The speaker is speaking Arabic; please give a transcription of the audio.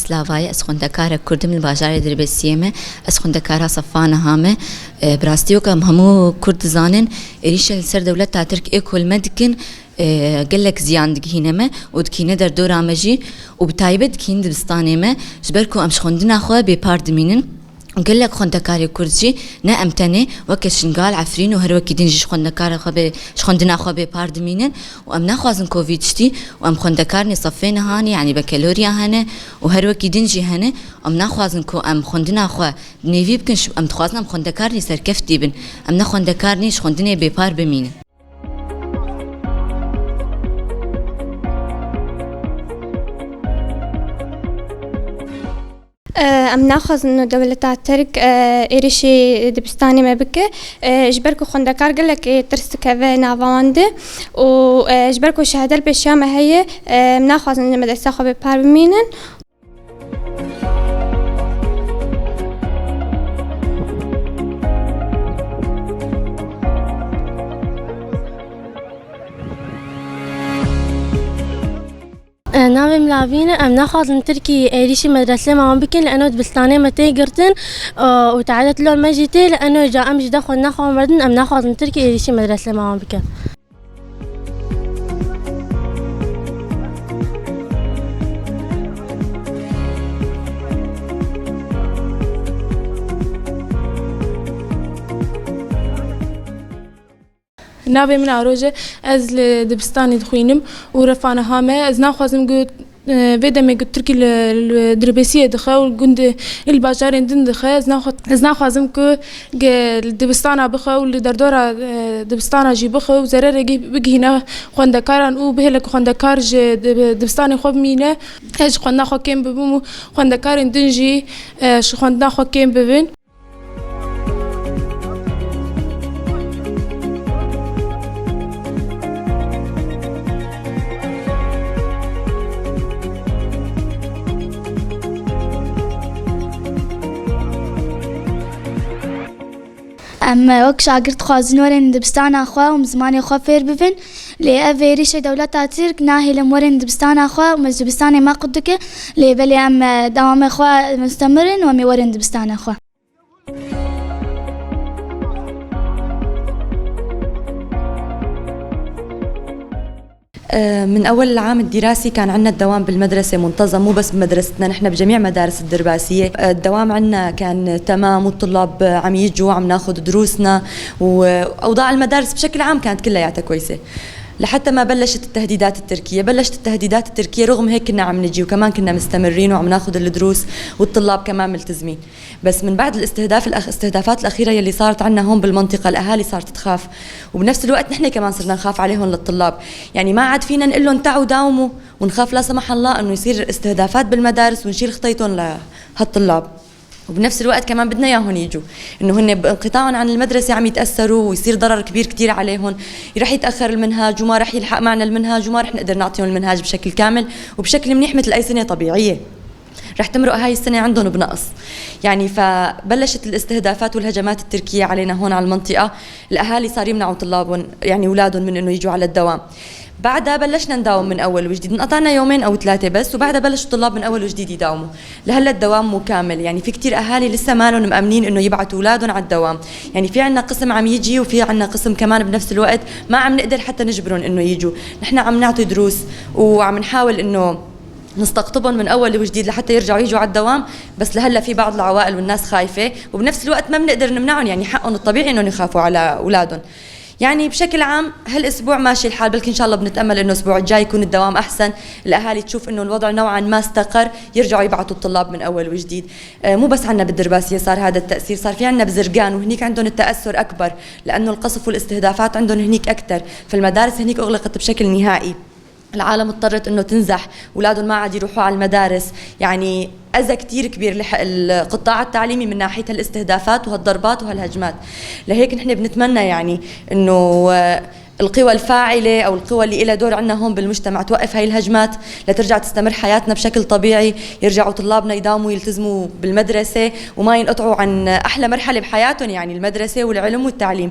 سلاوای از خوندکار کرد من باجار دربسیمه از خوندکارا صفانه همه براستیو که همو کرد زانن ایش سر دولت ترک اکول مدکن قلك زيان دكينما ودكينه در دور عمجي وبتايبه دكين دبستانيمه جبركو امش خوندنا خو ببارد مينن قلك خوندكاري كردجي نا امتني وكشنقال عفرين وهر وكيدين جيش خوندكار خو خوندنا خو ببارد مينن وامنا خوازن كوفيدشتي وام خوندكارني صفينا هاني يعني بكالوريا هنا وهر وكيدين جي هنا امنا خوازن كو ام خوندنا خو نيفي بكنش ام تخوازن ام خوندكارني سركفتي بن امنا خوندكارني خوندني ببار بمينن ام ناخذ انه دولة الترك ايريشي دبستاني ما بك جبركو خوندكار قال لك ترست كافي نافاندي وجبركو شهاده البشامه هي ناخذ انه مدرسه خو ببارمينن ناوي ملاوين ام ناخذ من تركي ايريشي مدرسه ما بكن لانه دبستاني متى قرتن وتعادت له مجيتي لانه جاء امجي دخل ناخذ مردن ام ناخذ من تركي ايريشي مدرسه ما بكن نابي من عروجه از دبستاني دخوينم ورفانا هامه از ناخذم قلت بدا ما قلت تركي الدربسيه دخا والجند الباجارين دن دخا از ناخذم كو الدبستانا بخا واللي دردورا دبستانا جي بخا وزرر بيجي هنا خوندكارن او بهلك خوندكار دبستاني خوب مينه اج خوندنا خو كيم ببمو خوندكارين دنجي ش خوندنا خو كيم ببن اما وقت شاگرد خوازن ورن دبستان اخوا ومزمان اخوا فير بفن لي افيريش دولت ترك ناهي ورن دبستان اخوا ومزبستان ما قدك لي بلي ام دوام اخوا مستمرن ومي ورن دبستان اخوا من أول العام الدراسي كان عندنا الدوام بالمدرسة منتظم مو بس بمدرستنا نحن بجميع مدارس الدرباسية الدوام عندنا كان تمام والطلاب عم يجوا عم ناخذ دروسنا وأوضاع المدارس بشكل عام كانت كلياتها كويسة لحتى ما بلشت التهديدات التركية رغم هيك كنا عم نجي وكمان كنا مستمرين وعم ناخذ الدروس والطلاب كمان ملتزمين بس من بعد الاستهدافات الأخيرة يلي صارت عنا هون بالمنطقة الأهالي صارت تخاف وبنفس الوقت نحن كمان صرنا نخاف عليهم للطلاب يعني ما عاد فينا نقول لهم تعوا داوموا ونخاف لا سمح الله انه يصير استهدافات بالمدارس ونشيل خطيتهم لهالطلاب وبنفس الوقت كمان بدنا اياهم يجوا انه هن بانقطاعهم عن المدرسه عم يتاثروا ويصير ضرر كبير كتير عليهم رح يتاخر المنهاج وما رح يلحق معنا المنهاج وما رح نقدر نعطيهم المنهاج بشكل كامل وبشكل منيح مثل اي سنه طبيعيه رح تمرق هاي السنه عندهم بنقص يعني فبلشت الاستهدافات والهجمات التركيه علينا هون على المنطقه الاهالي صار يمنعوا طلابهم يعني اولادهم من انه يجوا على الدوام بعدها بلشنا نداوم من اول وجديد انقطعنا يومين او ثلاثه بس وبعدها بلشوا الطلاب من اول وجديد يداوموا لهلا الدوام مو كامل يعني في كتير اهالي لسه ما لهم مأمنين انه يبعثوا اولادهم على الدوام يعني في عنا قسم عم يجي وفي عنا قسم كمان بنفس الوقت ما عم نقدر حتى نجبرهم انه يجوا نحن عم نعطي دروس وعم نحاول انه نستقطبهم من اول وجديد لحتى يرجعوا يجوا على الدوام بس لهلا في بعض العوائل والناس خايفه وبنفس الوقت ما بنقدر نمنعهم يعني حقهم الطبيعي انهم يخافوا على اولادهم يعني بشكل عام هالاسبوع ماشي الحال بلكي ان شاء الله بنتامل انه الاسبوع الجاي يكون الدوام احسن الاهالي تشوف انه الوضع نوعا ما استقر يرجعوا يبعثوا الطلاب من اول وجديد مو بس عندنا بالدرباسيه صار هذا التاثير صار في عندنا بزرقان وهنيك عندهم التاثر اكبر لانه القصف والاستهدافات عندهم هنيك اكثر فالمدارس هنيك اغلقت بشكل نهائي العالم اضطرت انه تنزح اولادهم ما عاد يروحوا على المدارس يعني اذى كثير كبير لحق القطاع التعليمي من ناحيه الاستهدافات وهالضربات وهالهجمات لهيك نحن بنتمنى يعني انه القوى الفاعله او القوى اللي لها دور عندنا هون بالمجتمع توقف هاي الهجمات لترجع تستمر حياتنا بشكل طبيعي يرجعوا طلابنا يداوموا يلتزموا بالمدرسه وما ينقطعوا عن احلى مرحله بحياتهم يعني المدرسه والعلم والتعليم